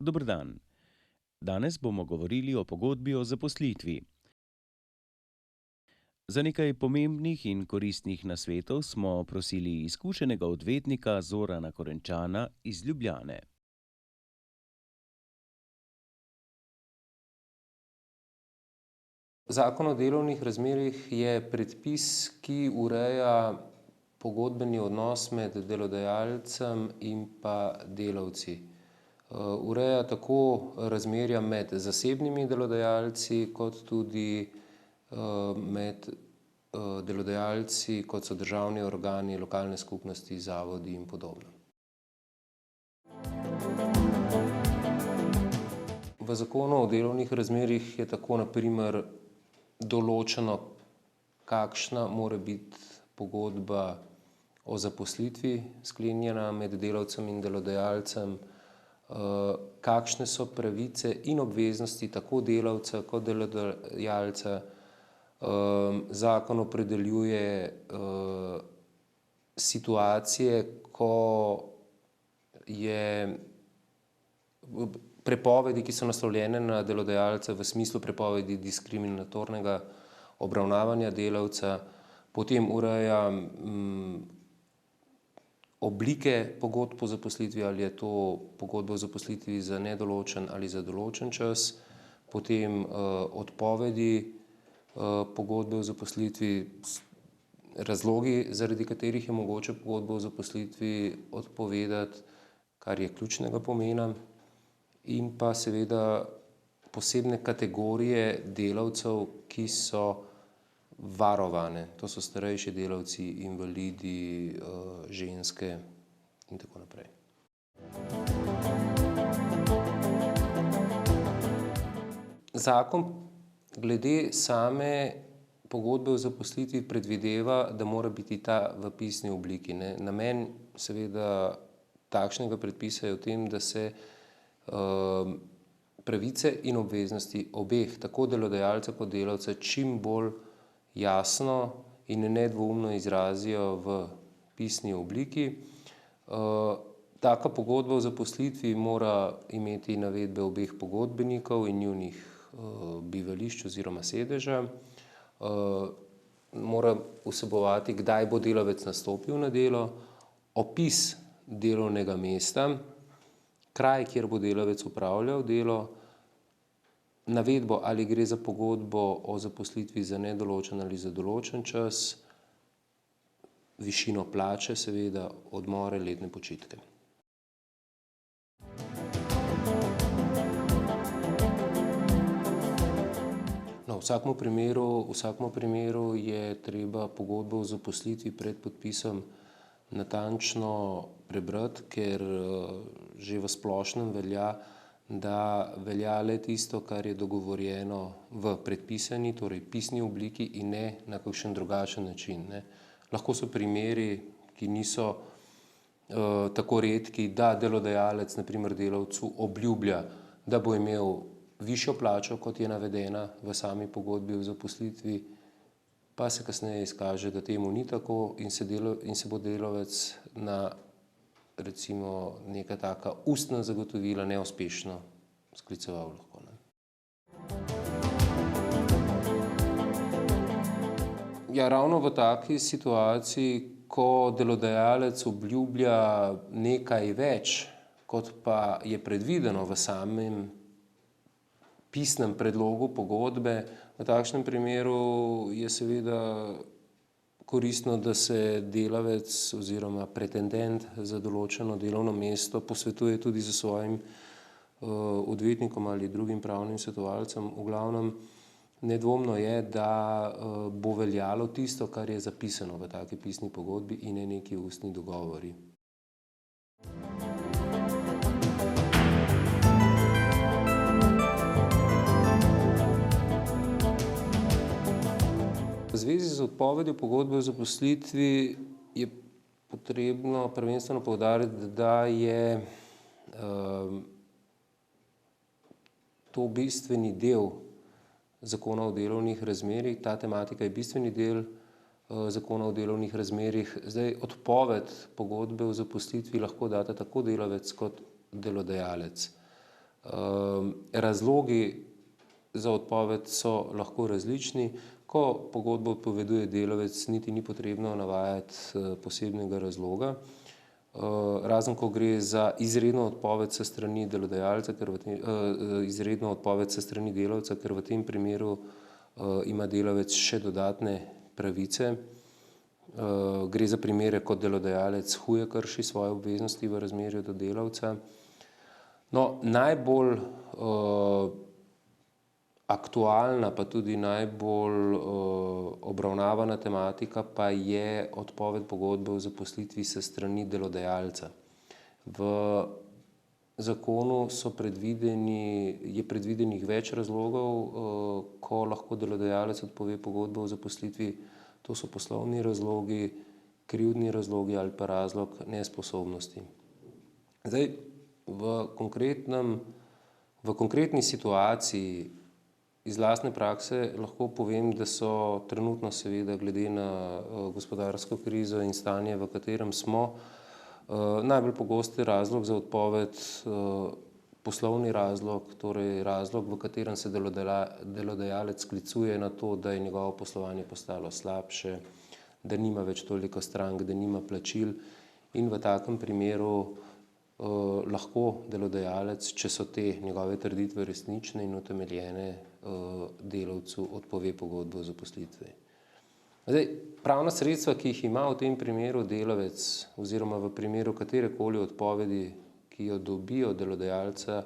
Dober dan. Danes bomo govorili o pogodbi o zaposlitvi. Za nekaj pomembnih in koristnih nasvetov smo prosili izkušenega odvetnika Zorana Korenčana iz Ljubljane. Zakon o delovnih razmerjih je predpis, ki ureja pogodbeni odnos med delodajalcem in pa delavci. Ureja tako razmerja med zasebnimi delodajalci kot tudi med delodajalci, kot so državni organi, lokalne skupnosti, zavodi in podobno. V zakonu o delovnih razmerjih je tako na primer določeno, kakšna mora biti pogodba o zaposlitvi sklenjena med delavcem in delodajalcem, kakšne so pravice in obveznosti tako delavca kot delodajalca. Zakon opredeljuje situacije, ko je prepovedi, ki so naslovljene na delodajalca v smislu prepovedi diskriminatornega obravnavanja delavca, potem ureja oblike pogodb o zaposlitvi, ali je to pogodba o zaposlitvi za nedoločen ali za določen čas, potem odpovedi pogodbe o zaposlitvi, razlogi, zaradi katerih je mogoče pogodbo o zaposlitvi odpovedati, kar je ključnega pomena, in pa seveda posebne kategorije delavcev, ki so varovane. To so starejši delavci, invalidi, ženske in tako naprej. Zakon glede same pogodbe o zaposlitvi predvideva, da mora biti ta v pisni obliki. Namen seveda takšnega predpisa je v tem, da se pravice in obveznosti obeh, tako delodajalca kot delavca, čim bolj jasno in nedvoumno izrazijo v pisni obliki. Taka pogodba o zaposlitvi mora imeti navedbe obeh pogodbenikov in njunih bivališč oziroma sedeža. Mora vsebovati, kdaj bo delavec nastopil na delo, opis delovnega mesta, kraj, kjer bo delavec opravljal delo, navedbo, ali gre za pogodbo o zaposlitvi za nedoločen ali za določen čas, višino plače seveda, odmore, letne počitke. No, v vsakem primeru je treba pogodbo o zaposlitvi pred podpisom natančno prebrati, ker že v splošnem velja, da velja le tisto, kar je dogovorjeno v predpisani, torej pisni obliki, in ne na kakšen drugačen način. Lahko so primeri, ki niso tako redki, da delodajalec na primer delavcu obljublja, da bo imel višjo plačo, kot je navedena v sami pogodbi o zaposlitvi, pa se kasneje izkaže, da temu ni tako in se bo delavec na recimo neka taka ustna zagotovila neuspešno skliceval lahko. Ja, ravno v taki situaciji, ko delodajalec obljublja nekaj več, kot pa je predvideno v samem pisnem predlogu pogodbe, v takšnem primeru je seveda koristno, da se delavec oziroma pretendent za določeno delovno mesto posvetuje tudi s svojim odvetnikom ali drugim pravnim svetovalcem. V glavnem, nedvomno je, da bo veljalo tisto, kar je zapisano v taki pisni pogodbi, in ne neki ustni dogovori. V zvezi z odpovedjo pogodbe o zaposlitvi je potrebno prvenstveno poudariti, da je to bistveni del Zakona o delovnih razmerjih, ta tematika je bistveni del Zakona o delovnih razmerjih. Zdaj, odpoved pogodbe o zaposlitvi lahko data tako delavec kot delodajalec. Razlogi za odpoved so lahko različni. Ko pogodbo odpoveduje delavec, niti ni potrebno navajati posebnega razloga. Razen ko gre za izredno odpoved s strani delodajalca, izredno odpoved s strani delavca, ker v tem primeru ima delavec še dodatne pravice. Gre za primere, ko delodajalec huje krši svoje obveznosti v razmerju do delavca. No, najbolj aktualna, pa tudi najbolj obravnavana tematika pa je odpoved pogodbe o zaposlitvi s strani delodajalca. V zakonu je predvidenih več razlogov, ko lahko delodajalec odpove pogodbo o zaposlitvi. To so poslovni razlogi, krivdni razlogi ali pa razlog nesposobnosti. Zdaj, v konkretni situaciji iz lastne prakse lahko povem, da so trenutno seveda glede na gospodarsko krizo in stanje, v katerem smo, najbolj pogosti razlog za odpoved poslovni razlog, torej razlog, v katerem se delodajalec sklicuje na to, da je njegovo poslovanje postalo slabše, da nima več toliko strank, da nima plačil, in v takem primeru lahko delodajalec, če so te njegove trditve resnične in utemeljene, delavcu odpove pogodbo o zaposlitvi. Zdaj, pravna sredstva, ki jih ima v tem primeru delavec oziroma v primeru katerekoli odpovedi, ki jo dobi od delodajalca,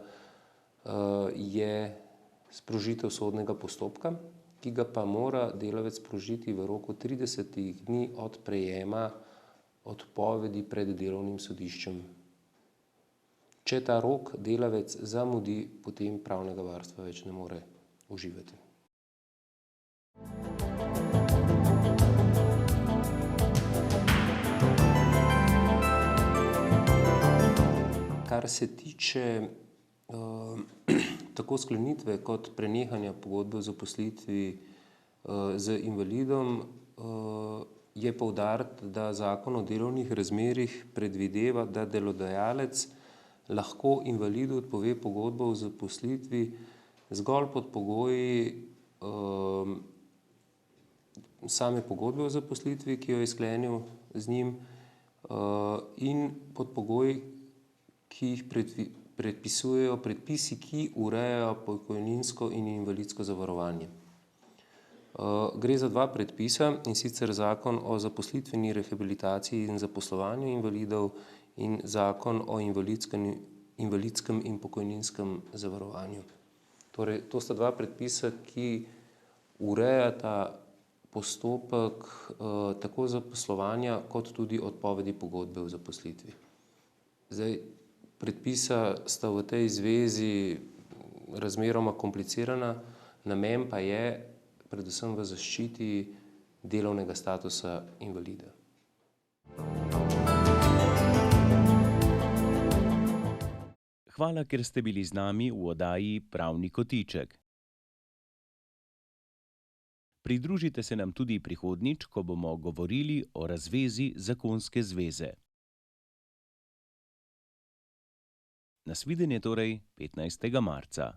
je sprožitev sodnega postopka, ki ga pa mora delavec sprožiti v roku 30 dni od prejema odpovedi pred delovnim sodiščem. Če ta rok delavec zamudi, potem pravnega varstva več ne more uživati. Kar se tiče tako sklenitve kot prenehanja pogodbe o zaposlitvi z invalidom, je poudariti, da Zakon o delovnih razmerjih predvideva, da delodajalec lahko invalidu odpove pogodbo o zaposlitvi zgolj pod pogoji same pogodbe o zaposlitvi, ki jo je sklenil z njim, in pod pogoji, ki jih predpisujejo predpisi, ki urejajo pokojninsko in invalidsko zavarovanje. Gre za dva predpisa, in sicer Zakon o zaposlitveni rehabilitaciji in zaposlovanju invalidov in Zakon o invalidskem in pokojninskem zavarovanju. Torej, to sta dva predpisa, ki urejata postopek tako zaposlovanja kot tudi odpovedi pogodbe o zaposlitvi. Zdaj, predpisa sta v tej zvezi razmeroma komplicirana, namen pa je predvsem v zaščiti delovnega statusa invalida. Hvala, ker ste bili z nami v oddaji Pravni kotiček. Pridružite se nam tudi prihodnjič, ko bomo govorili o razvezi zakonske zveze. Nasvidenje torej 15. marca.